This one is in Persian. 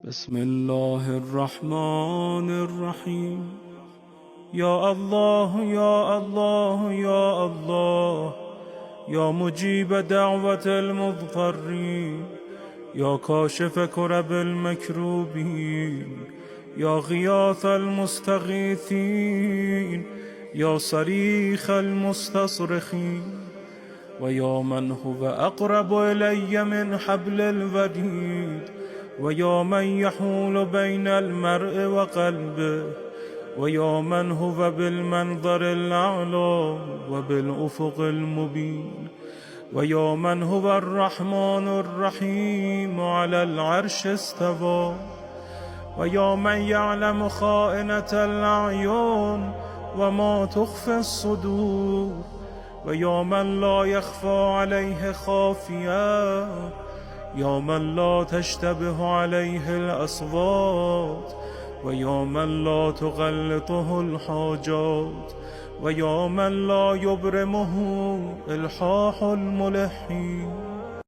بسم الله الرحمن الرحيم. يا الله يا الله يا الله، يا مجيب دعوة المضطرين، يا كاشف كرب المكروبين، يا غياث المستغيثين، يا صريخ المستصرخين، ويا من هو أقرب إلي من حبل الوريد، ويا من يحول بين المرء وقلبه، ويا من هو بالمنظر الأعلى وبالأفق المبين، ويا من هو الرحمن الرحيم على العرش استوى، ويا من يعلم خائنة الأعين وما تخفي الصدور، ويا من لا يخفى عليه خافية، يا من لا تشتبه عليه الأصوات، ويا من لا تغلطه الحاجات، ويا من لا يبرمه إلحاح الملحين.